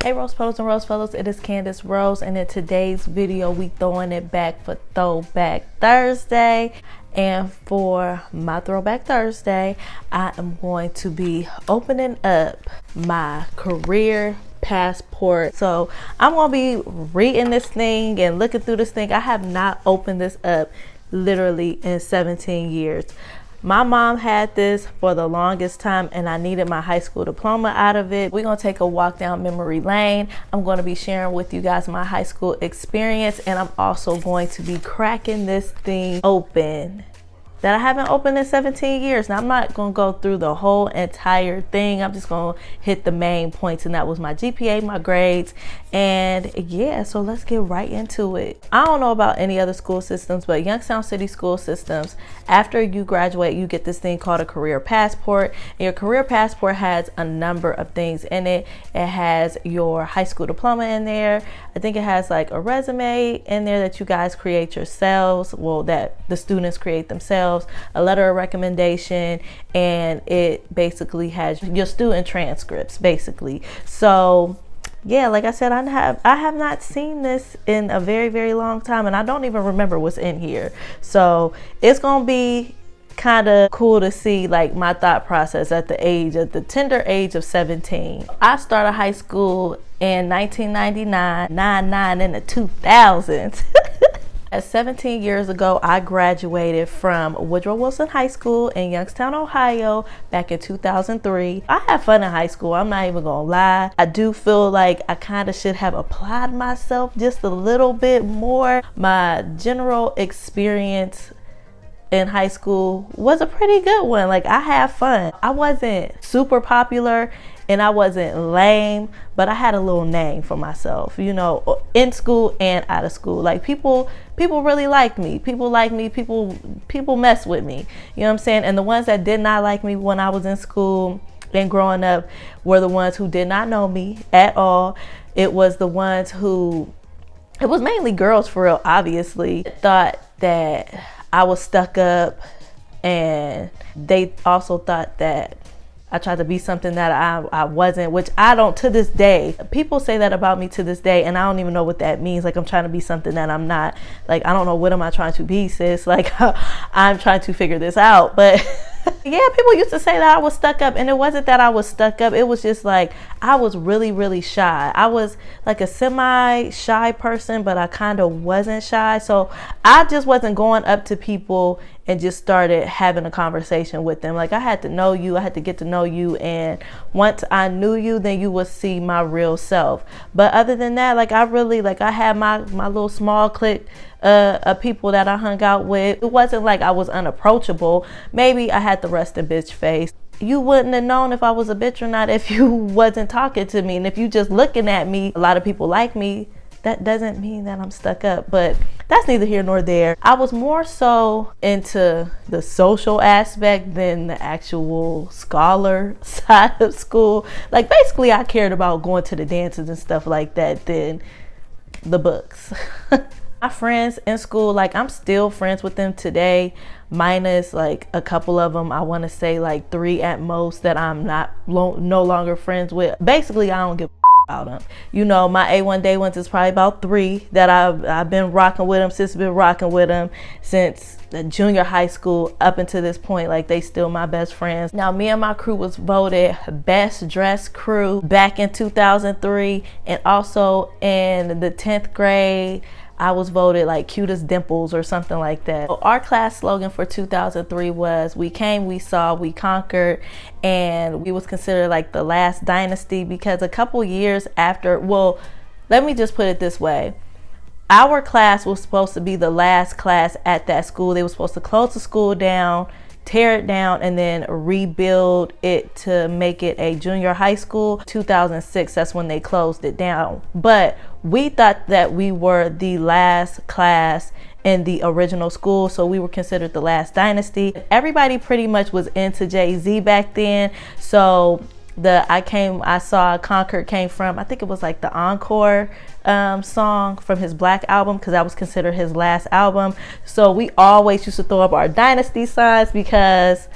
Hey Rose Petals and Rose Fellows, it is Candace Rose, and in today's video we throwing it back for Throwback Thursday. And for my Throwback Thursday, I am going to be opening up my career passport. So I'm gonna be reading this thing and looking through this thing. I have not opened this up literally in 17 years. My mom had this for the longest time and I needed my high school diploma out of it. We're gonna take a walk down memory lane. I'm gonna be sharing with you guys my high school experience, and I'm also going to be cracking this thing open that I haven't opened in 17 years. Now I'm not gonna go through the whole entire thing. I'm just gonna hit the main points, and that was my GPA, my grades, and yeah, so let's get right into it. I don't know about any other school systems, but Youngstown City school systems, after you graduate, you get this thing called a career passport. And your career passport has a number of things in it. It has your high school diploma in there. I think it has like a resume in there that you guys create yourselves, well, that the students create themselves, a letter of recommendation, and it basically has your student transcripts basically. So yeah, like I said, I have not seen this in a very, very long time, and I don't even remember what's in here. So it's gonna be kind of cool to see like my thought process at the tender age of 17. I started high school in 1999, 99 in the 2000s. At 17 years ago, I graduated from Woodrow Wilson High School in Youngstown, Ohio, back in 2003. I had fun in high school, I'm not even gonna lie. I do feel like I kind of should have applied myself just a little bit more. My general experience in high school was a pretty good one. Like, I had fun. I wasn't super popular and I wasn't lame, but I had a little name for myself, you know, in school and out of school. Like, people really liked me. People mess with me. You know what I'm saying? And the ones that did not like me when I was in school and growing up were the ones who did not know me at all. It was the ones who, it was mainly girls for real, obviously, thought that I was stuck up, and they also thought that I tried to be something that I wasn't, which I don't to this day. People say that about me to this day, and I don't even know what that means. Like, I'm trying to be something that I'm not. Like, I don't know, what am I trying to be, sis? Like, I'm trying to figure this out. But yeah, people used to say that I was stuck up, and it wasn't that I was stuck up. It was just like I was really, really shy. I was like a semi-shy person, but I kind of wasn't shy. So I just wasn't going up to people and just started having a conversation with them. Like, I had to know you, I had to get to know you, and once I knew you, then you would see my real self. But other than that, like, I had my little small clique of people that I hung out with. It wasn't like I was unapproachable. Maybe I had the resting bitch face. You wouldn't have known if I was a bitch or not if you wasn't talking to me. And if you just looking at me, a lot of people like me, that doesn't mean that I'm stuck up, but that's neither here nor there. I was more so into the social aspect than the actual scholar side of school. Like, basically, I cared about going to the dances and stuff like that than the books. My friends in school, like, I'm still friends with them today, minus like a couple of them. I want to say like 3 at most that I'm no longer friends with. Basically, I don't give about them. You know, my A1 day ones is probably about 3 that I've been rocking with them since the junior high school up until this point. Like, they still my best friends. Now, me and my crew was voted best dressed crew back in 2003, and also in the 10th grade I was voted like cutest dimples or something like that. So our class slogan for 2003 was "We came, we saw, we conquered," and we was considered like the last dynasty because a couple years after, well, let me just put it this way. Our class was supposed to be the last class at that school. They were supposed to close the school down, tear it down, and then rebuild it to make it a junior high school. 2006, that's when they closed it down. But we thought that we were the last class in the original school, so we were considered the last dynasty. Everybody pretty much was into Jay-Z back then, so the I saw Conquered came from, I think it was like the Encore song from his Black album, because that was considered his last album. So we always used to throw up our dynasty signs because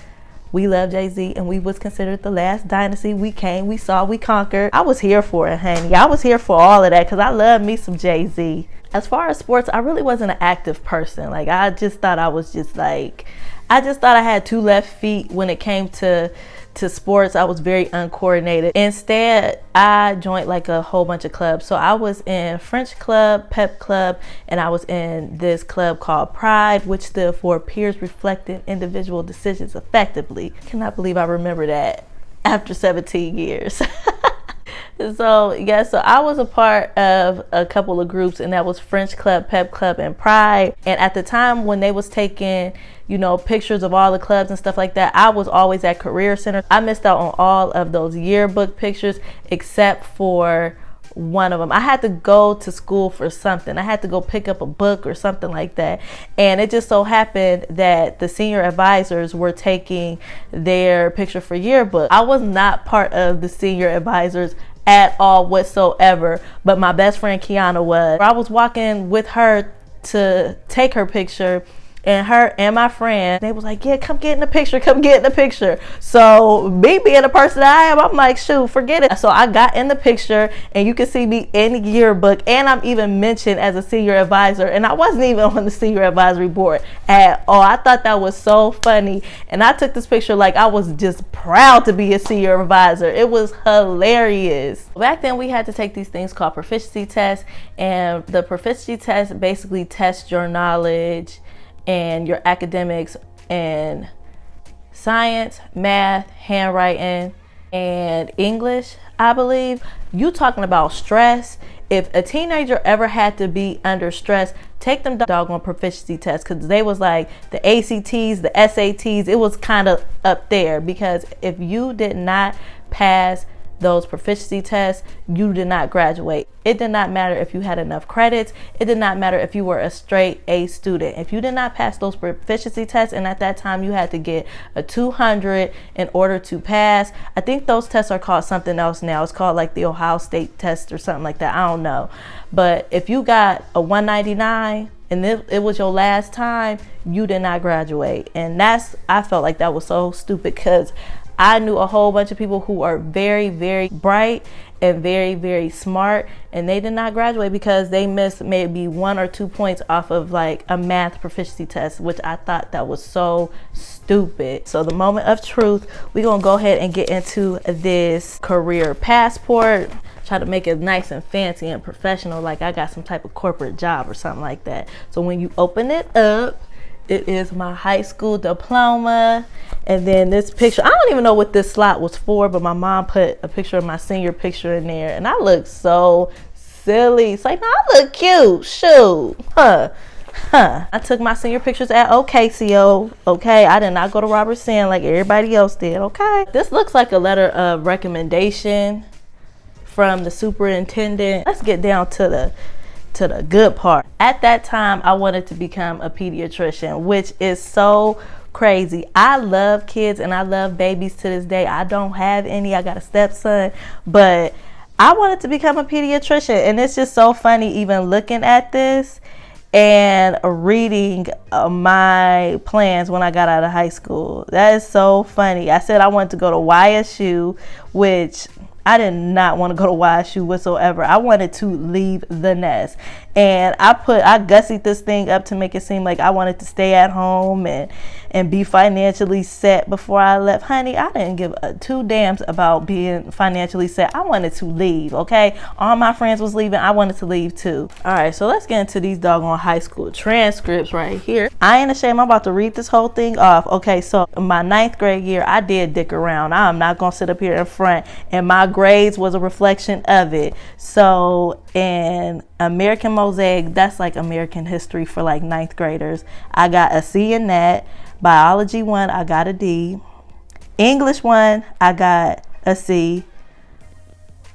We love Jay-Z, and we was considered the last dynasty. We came, we saw, we conquered. I was here for it, honey. I was here for all of that because I love me some Jay-Z. As far as sports, I really wasn't an active person. Like, I just thought I was just like, I just thought I had two left feet when it came to sports. I was very uncoordinated. Instead, I joined like a whole bunch of clubs. So I was in French club, pep club, and I was in this club called Pride, which stood for Peers Reflecting Individual Decisions Effectively. Cannot believe I remember that after 17 years. So yeah, so I was a part of a couple of groups, and that was French club, pep club, and Pride. And at the time when they was taking, you know, pictures of all the clubs and stuff like that, I was always at Career Center. I missed out on all of those yearbook pictures except for one of them. I had to go to school for something. I had to go pick up a book or something like that. And it just so happened that the senior advisors were taking their picture for yearbook. I was not part of the senior advisors at all whatsoever, but my best friend Kiana was. I was walking with her to take her picture, and her and my friend, they was like, yeah, come get in the picture, come get in the picture. So me being the person that I am, I'm like, shoot, forget it. So I got in the picture, and you can see me in the yearbook, and I'm even mentioned as a senior advisor, and I wasn't even on the senior advisory board at all. I thought that was so funny, and I took this picture like I was just proud to be a senior advisor. It was hilarious. Back then we had to take these things called proficiency tests, and the proficiency test basically tests your knowledge and your academics and science, math, handwriting, and English, I believe. You talking about stress. If a teenager ever had to be under stress, take them doggone proficiency tests, because they was like the ACTs, the SATs, it was kind of up there, because if you did not pass those proficiency tests, you did not graduate. It did not matter if you had enough credits. It did not matter if you were a straight A student. If you did not pass those proficiency tests, and at that time you had to get a 200 in order to pass. I think those tests are called something else now. It's called like the Ohio State test or something like that. I don't know. But if you got a 199 and it was your last time, you did not graduate. And I felt like that was so stupid, because I knew a whole bunch of people who are very, very bright and very, very smart, and they did not graduate because they missed maybe 1 or 2 points off of like a math proficiency test, which I thought that was so stupid. So the moment of truth, we're gonna go ahead and get into this career passport. Try to make it nice and fancy and professional, like I got some type of corporate job or something like that. So when you open it up, it is my high school diploma. And then this picture, I don't even know what this slot was for, but my mom put a picture of my senior picture in there, and I look so silly. It's like, no, I look cute. Shoot. I took my senior pictures at OKCO. Okay, I did not go to Robertson like everybody else did. Okay. This looks like a letter of recommendation from the superintendent. Let's get down to the good part. At that time, I wanted to become a pediatrician, which is so crazy. I love kids and I love babies to this day. I don't have any. I got a stepson, but I wanted to become a pediatrician, and it's just so funny even looking at this and reading my plans when I got out of high school. That is so funny. I said I wanted to go to YSU, which I did not want to go to YSU whatsoever. I wanted to leave the nest. And I gussied this thing up to make it seem like I wanted to stay at home and be financially set before I left. Honey, I didn't give two damns about being financially set. I wanted to leave, okay? All my friends was leaving. I wanted to leave too. All right, so let's get into these doggone high school transcripts right here. I ain't ashamed. I'm about to read this whole thing off. Okay, so my 9th grade year, I did dick around. I'm not going to sit up here in front, and my grades was a reflection of it. So in American Mosaic, that's like American history for like 9th graders, I got a C in that. Biology 1, I got a D. English 1, I got a C.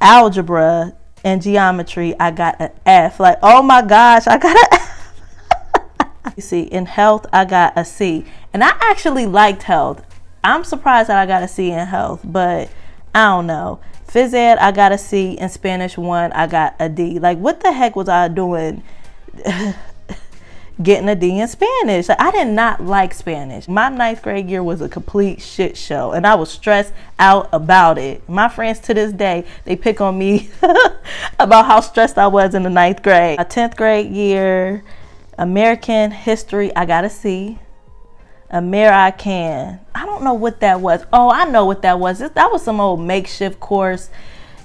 Algebra and geometry, I got an F. Like, oh my gosh, I got an F. You see, in health, I got a C. And I actually liked health. I'm surprised that I got a C in health, but I don't know. Phys ed, I got a C. In Spanish 1, I got a D. Like, what the heck was I doing? getting a D in Spanish. Like, I did not like Spanish. My 9th grade year was a complete shit show, and I was stressed out about it. My friends to this day, they pick on me about how stressed I was in the 9th grade. My 10th grade year, American history, I got a C. American, I don't know what that was. Oh, I know what that was. That was some old makeshift course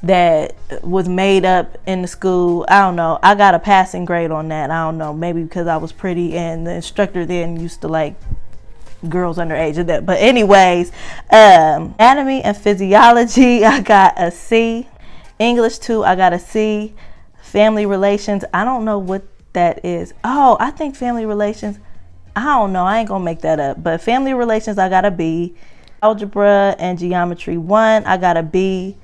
that was made up in the school. I don't know. I got a passing grade on that. I don't know. Maybe because I was pretty and the instructor then used to like girls underage and that. But anyways, anatomy and physiology, I got a C. English 2, I got a C. Family relations, I don't know what that is. Oh, I think family relations, I don't know. I ain't gonna make that up. But family relations, I got a B. Algebra and geometry 1, I got a B.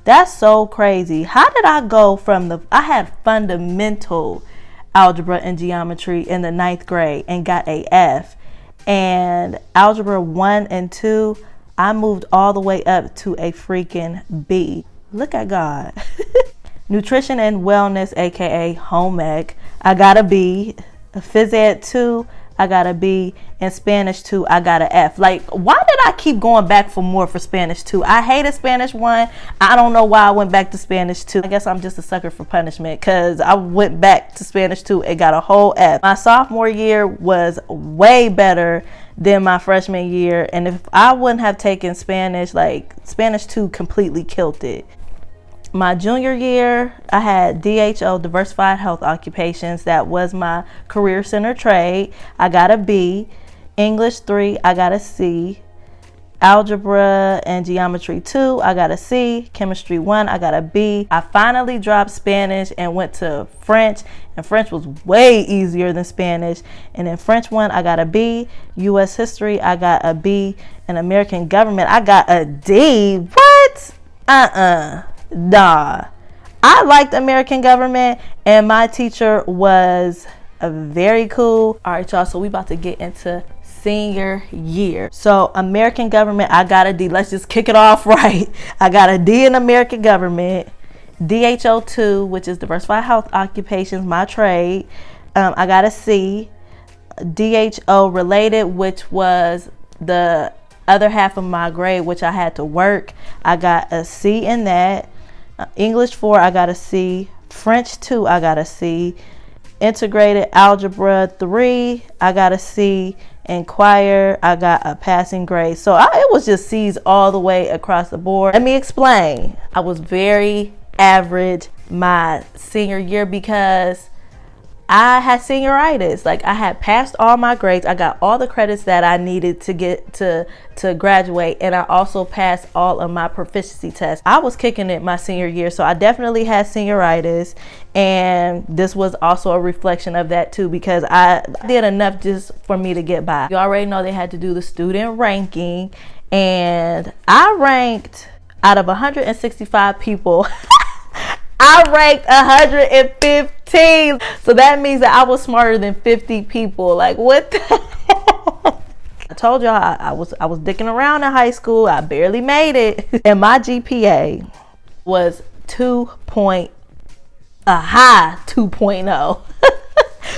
That's so crazy. How did I go from I had fundamental algebra and geometry in the 9th grade and got a F. And algebra 1 and 2, I moved all the way up to a freaking B. Look at God. Nutrition and wellness, aka home ec, I got a B. Phys ed 2, I got a B. And Spanish 2, I got an F. Like, why did I keep going back for more for Spanish 2? I hated Spanish 1. I don't know why I went back to Spanish 2. I guess I'm just a sucker for punishment because I went back to Spanish 2 and got a whole F. My sophomore year was way better than my freshman year. And if I wouldn't have taken Spanish, like Spanish 2 completely killed it. My junior year, I had DHO, Diversified Health Occupations. That was my career center trade. I got a B. English 3, I got a C. Algebra and geometry 2, I got a C. Chemistry 1, I got a B. I finally dropped Spanish and went to French, and French was way easier than Spanish. And in French 1, I got a B. U.S. history, I got a B. And American government, I got a D. What? Nah. I liked American government, and my teacher was very cool. All right, y'all, so we about to get into senior year. So American government, I got a D. Let's just kick it off right. I got a D in American government. DHO 2, which is Diversified Health Occupations, my trade, I got a C. DHO related, which was the other half of my grade, which I had to work, I got a C in that. English 4, I got a C. French 2, I got a C. Integrated algebra 3, I got a C. Inquire, I got a passing grade. So it was just C's all the way across the board. Let me explain. I was very average my senior year because I had senioritis. Like, I had passed all my grades. I got all the credits that I needed to get to graduate, and I also passed all of my proficiency tests. I was kicking it my senior year, so I definitely had senioritis, and this was also a reflection of that too, because I did enough just for me to get by. You already know they had to do the student ranking, and I ranked out of 165 people. I ranked 115. So that means that I was smarter than 50 people. Like, what the heck? I told y'all I was dicking around in high school. I barely made it. And my GPA was a high 2.0.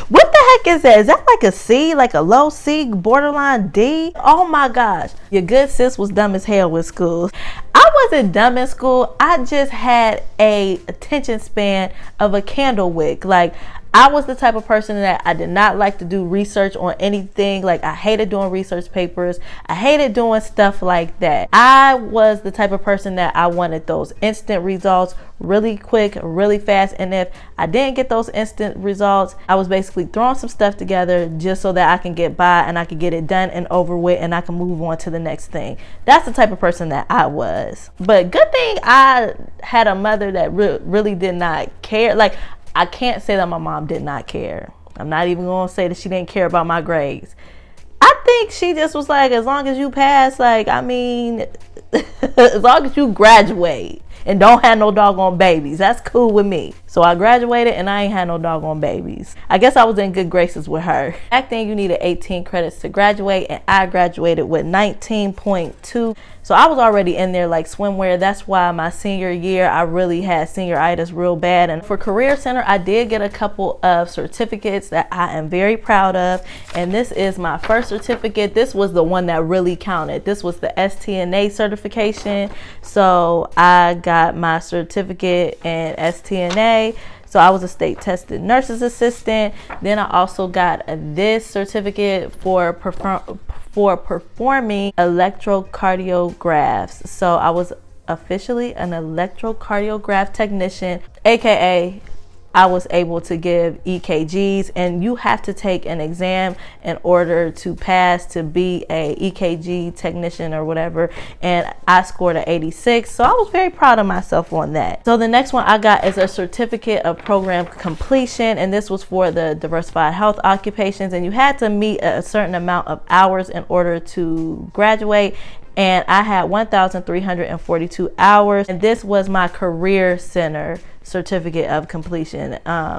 What the heck is that? Is that like a C, like a low C, borderline D? Oh my gosh. Your good sis was dumb as hell with school. I wasn't dumb in school. I just had a attention span of a candle wick. Like, I was the type of person that I did not like to do research on anything. Like, I hated doing research papers. I hated doing stuff like that. I was the type of person that I wanted those instant results really quick, really fast. And if I didn't get those instant results, I was basically throwing some stuff together just so that I can get by and I can get it done and over with and I can move on to the next thing. That's the type of person that I was. But good thing I had a mother that really did not care. Like, I can't say that my mom did not care. I'm not even going to say that she didn't care about my grades. I think she just was like, as long as you pass, like, I mean, as long as you graduate and don't have no doggone babies, that's cool with me. So I graduated and I ain't had no doggone babies. I guess I was in good graces with her. Back then you needed 18 credits to graduate, and I graduated with 19.2. So I was already in there like swimwear. That's why my senior year, I really had senioritis real bad. And for Career Center, I did get a couple of certificates that I am very proud of. And this is my first certificate. This was the one that really counted. This was the STNA certification. So I got my certificate in STNA. So I was a state tested nurse's assistant. Then I also got this certificate for performing electrocardiographs. So I was officially an electrocardiograph technician, aka I was able to give EKGs, and you have to take an exam in order to pass to be a EKG technician or whatever, and I scored an 86, so I was very proud of myself on that. So the next one I got is a certificate of program completion, and this was for the diversified health occupations, and you had to meet a certain amount of hours in order to graduate. And I had 1,342 hours, and this was my Career Center certificate of completion.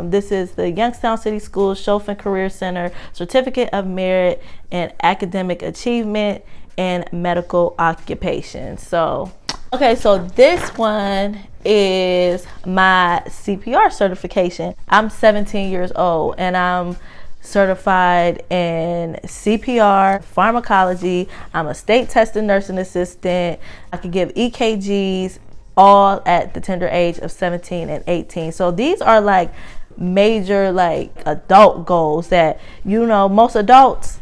This is the Youngstown City Schools Chaufin Career Center certificate of merit in academic achievement and medical occupation. So, okay, so this one is my CPR certification. I'm 17 years old and I'm certified in CPR, pharmacology. I'm a state tested nursing assistant. I can give EKGs all at the tender age of 17 and 18. So these are like major like adult goals that, you know, most adults,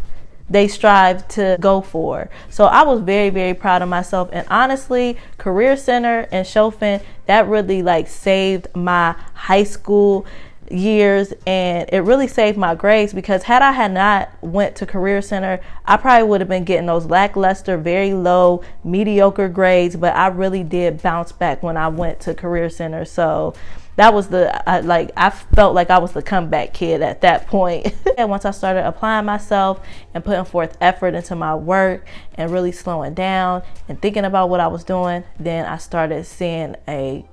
they strive to go for. So I was very, very proud of myself. And honestly, Career Center and Chaufin, that really like saved my high school years, and it really saved my grades, because had I not went to Career Center, I probably would have been getting those lackluster, very low, mediocre grades. But I really did bounce back when I went to Career Center. So that was I felt like I was the comeback kid at that point. And once I started applying myself and putting forth effort into my work and really slowing down and thinking about what I was doing, then I started seeing a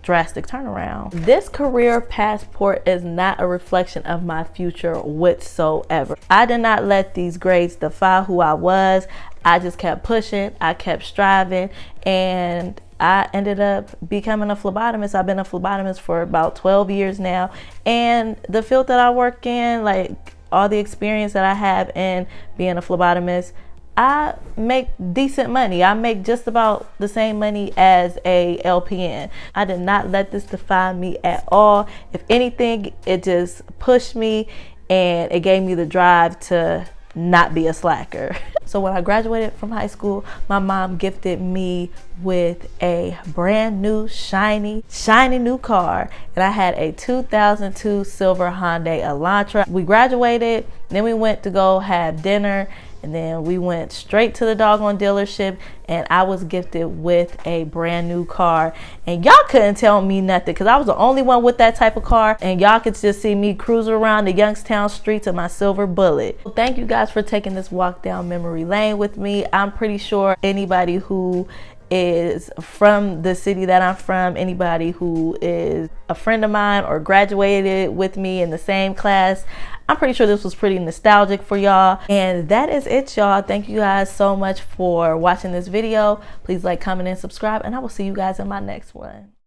drastic turnaround. This career passport is not a reflection of my future whatsoever. I did not let these grades define who I was. I just kept pushing, I kept striving, and I ended up becoming a phlebotomist. I've been a phlebotomist for about 12 years now, and the field that I work in, like all the experience that I have in being a phlebotomist, I make decent money. I make just about the same money as a LPN. I did not let this define me at all. If anything, it just pushed me and it gave me the drive to not be a slacker. So when I graduated from high school, my mom gifted me with a brand new shiny new car, and I had a 2002 silver Hyundai Elantra. We graduated, then we went to go have dinner, and then we went straight to the doggone dealership, and I was gifted with a brand new car. And y'all couldn't tell me nothing, because I was the only one with that type of car, and y'all could just see me cruising around the Youngstown streets in my silver Bullet. So thank you guys for taking this walk down memory lane with me. I'm pretty sure anybody who is from the city that I'm from, anybody who is a friend of mine or graduated with me in the same class, I'm pretty sure this was pretty nostalgic for y'all. And that is it, y'all. Thank you guys so much for watching this video. Please like, comment, and subscribe, and I will see you guys in my next one.